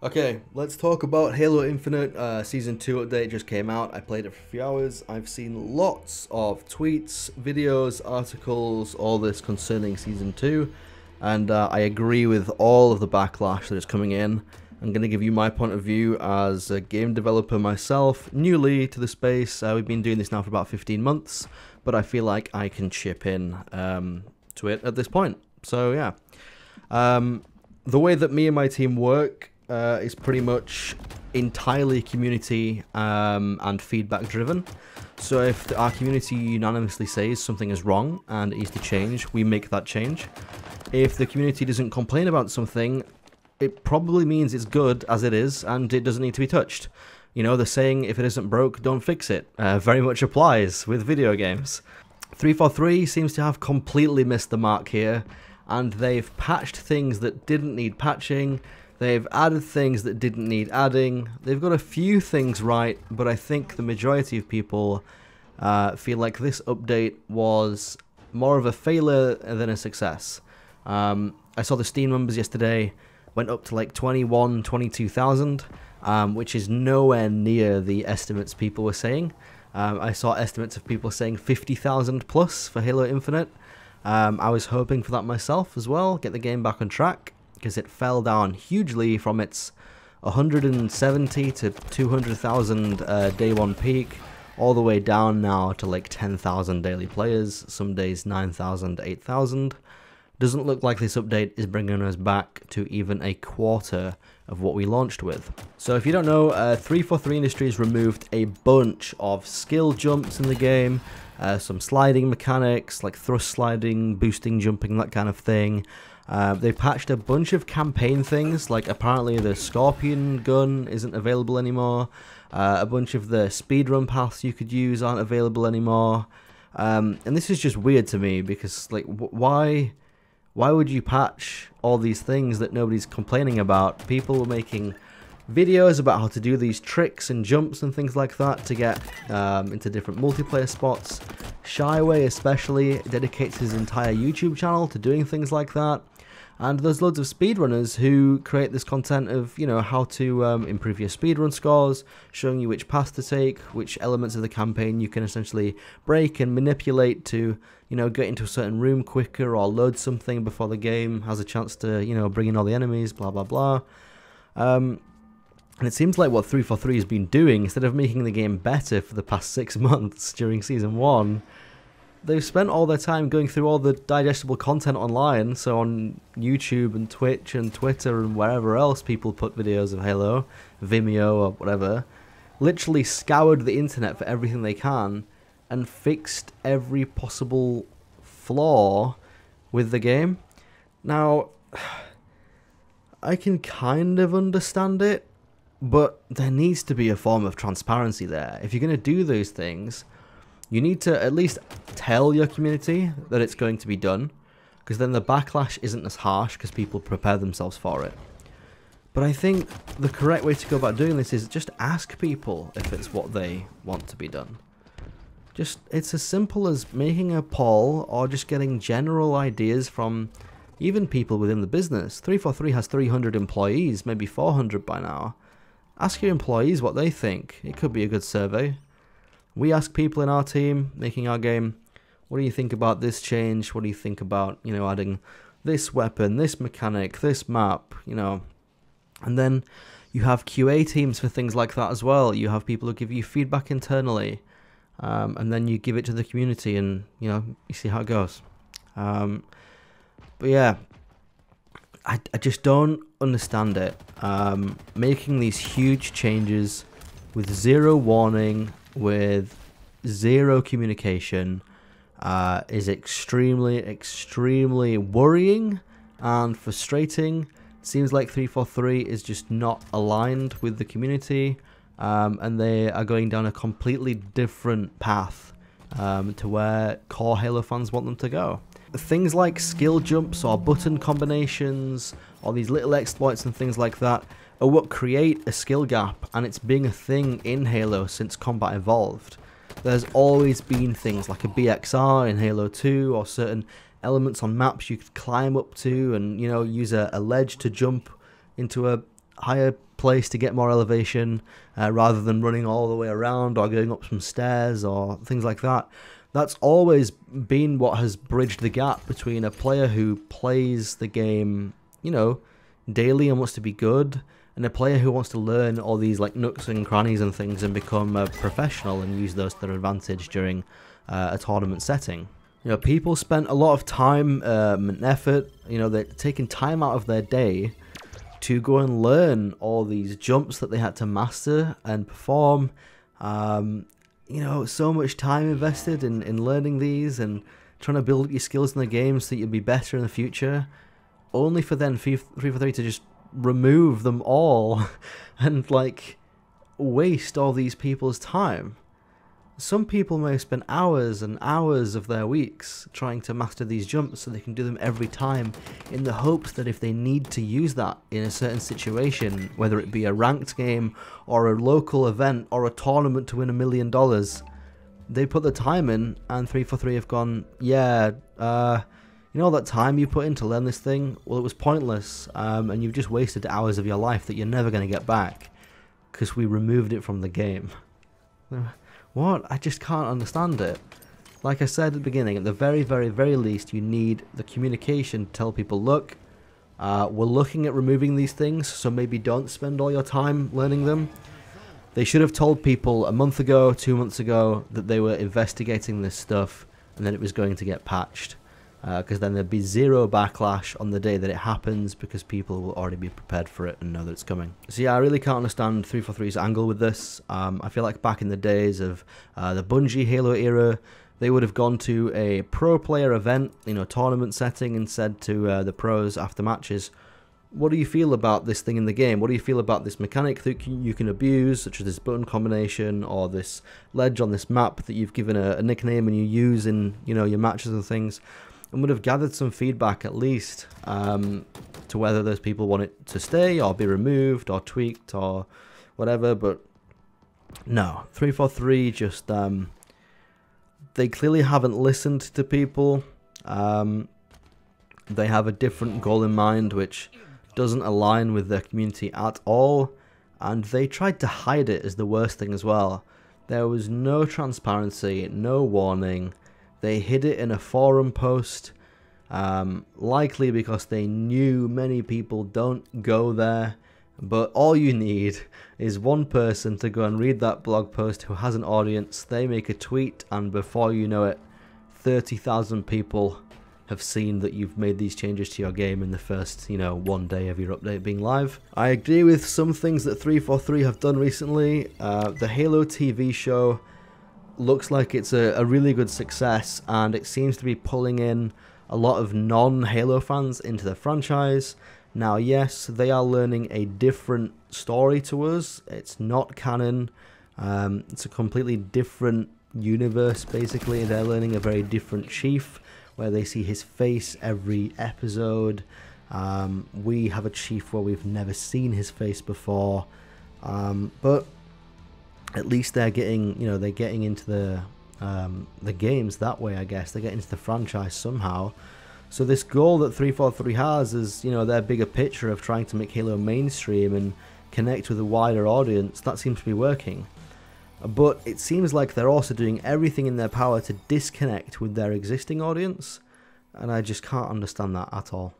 Okay, let's talk about Halo Infinite. Season 2 update just came out. I played it for a few hours. I've seen lots of tweets, videos, articles, all this concerning Season 2. And I agree with all of the backlash that is coming in. I'm going to give you my point of view as a game developer myself, newly to the space. We've been doing this now for about 15 months, but I feel like I can chip in to it at this point. So yeah. The way that me and my team work is pretty much entirely community and feedback driven. So if our community unanimously says something is wrong and it needs to change, we make that change. If the community doesn't complain about something, it probably means it's good as it is and it doesn't need to be touched. You know, the saying, if it isn't broke, don't fix it, very much applies with video games. 343 seems to have completely missed the mark here, and they've patched things that didn't need patching. They've added things that didn't need adding. They've got a few things right, but I think the majority of people feel like this update was more of a failure than a success. I saw the Steam numbers yesterday, went up to like 22,000, which is nowhere near the estimates people were saying. I saw estimates of people saying 50,000 plus for Halo Infinite. I was hoping for that myself as well, get the game back on track, because it fell down hugely from its 170 to 200,000 day one peak, all the way down now to like 10,000 daily players, some days 9,000, 8,000. Doesn't look like this update is bringing us back to even a quarter of what we launched with. So if you don't know, 343 Industries removed a bunch of skill jumps in the game, some sliding mechanics like thrust sliding, boosting, jumping, that kind of thing. They patched a bunch of campaign things, like apparently the Scorpion gun isn't available anymore. A bunch of the speedrun paths you could use aren't available anymore. And this is just weird to me because, like, why would you patch all these things that nobody's complaining about? People were making videos about how to do these tricks and jumps and things like that to get into different multiplayer spots. Shyway especially dedicates his entire YouTube channel to doing things like that. And there's loads of speedrunners who create this content of, you know, how to improve your speedrun scores, showing you which paths to take, which elements of the campaign you can essentially break and manipulate to, you know, get into a certain room quicker or load something before the game has a chance to, you know, bring in all the enemies, blah, blah, blah. And it seems like what 343 has been doing, instead of making the game better for the past 6 months during Season 1, they've spent all their time going through all the digestible content online, so on YouTube and Twitch and Twitter and wherever else people put videos of Halo, Vimeo or whatever, literally scoured the internet for everything they can and fixed every possible flaw with the game. Now, I can kind of understand it, but there needs to be a form of transparency there. If you're going to do those things, you need to at least tell your community that it's going to be done, because then the backlash isn't as harsh because people prepare themselves for it. But I think the correct way to go about doing this is just ask people if it's what they want to be done. It's as simple as making a poll or just getting general ideas from even people within the business. 343 has 300 employees, maybe 400 by now. Ask your employees what they think. It could be a good survey. We ask people in our team making our game, what do you think about this change? What do you think about, you know, adding this weapon, this mechanic, this map, you know? And then you have QA teams for things like that as well. You have people who give you feedback internally, and then you give it to the community and, you know, you see how it goes. But yeah, I just don't understand it. Making these huge changes with zero warning, with zero communication, is extremely worrying and frustrating. Seems like 343 is just not aligned with the community, and they are going down a completely different path to where core Halo fans want them to go. Things like skill jumps or button combinations or these little exploits and things like that are what create a skill gap, and it's been a thing in Halo since Combat Evolved. There's always been things like a BXR in Halo 2 or certain elements on maps you could climb up to and, you know, use a ledge to jump into a higher place to get more elevation rather than running all the way around or going up some stairs or things like that. That's always been what has bridged the gap between a player who plays the game, you know, daily and wants to be good, and a player who wants to learn all these like nooks and crannies and things and become a professional and use those to their advantage during a tournament setting. You know, people spent a lot of time and effort, you know, they're taking time out of their day to go and learn all these jumps that they had to master and perform. You know, so much time invested in learning these and trying to build up your skills in the game so that you'll be better in the future, only for then 343 to just remove them all and like waste all these people's time. Some people may spend hours and hours of their weeks trying to master these jumps so they can do them every time, in the hopes that if they need to use that in a certain situation, whether it be a ranked game or a local event or a tournament to win $1 million, they put the time in, and 343 have gone, yeah, you know all that time you put in to learn this thing? Well, it was pointless, and you've just wasted hours of your life that you're never going to get back because we removed it from the game. What? I just can't understand it. Like I said at the beginning, at the very, very, very least, you need the communication to tell people, look, we're looking at removing these things, so maybe don't spend all your time learning them. They should have told people a month ago, 2 months ago, that they were investigating this stuff and that it was going to get patched. Because then there'd be zero backlash on the day that it happens, because people will already be prepared for it and know that it's coming. So yeah, I really can't understand 343's angle with this. I feel like back in the days of the Bungie Halo era, they would have gone to a pro player event, you know, tournament setting, and said to the pros after matches, what do you feel about this thing in the game? What do you feel about this mechanic that you can abuse, such as this button combination or this ledge on this map that you've given a nickname and you use in, you know, your matches and things? And would have gathered some feedback at least to whether those people want it to stay or be removed or tweaked or whatever. But no, 343 just they clearly haven't listened to people. They have a different goal in mind which doesn't align with their community at all, and they tried to hide it as the worst thing as well. There was no transparency, no warning. They hid it in a forum post, likely because they knew many people don't go there. But all you need is one person to go and read that blog post who has an audience. They make a tweet, and before you know it, 30,000 people have seen that you've made these changes to your game in the first, you know, 1 day of your update being live. I agree with some things that 343 have done recently. The Halo TV show looks like it's a really good success, and it seems to be pulling in a lot of non-Halo fans into the franchise. Now, yes, they are learning a different story to us. It's not canon. It's a completely different universe, basically. They're learning a very different Chief, where they see his face every episode. We have a Chief where we've never seen his face before. But at least they're getting, you know, they're getting into the games that way, I guess. They get into the franchise somehow. So this goal that 343 has is, you know, their bigger picture of trying to make Halo mainstream and connect with a wider audience. That seems to be working. But it seems like they're also doing everything in their power to disconnect with their existing audience, and I just can't understand that at all.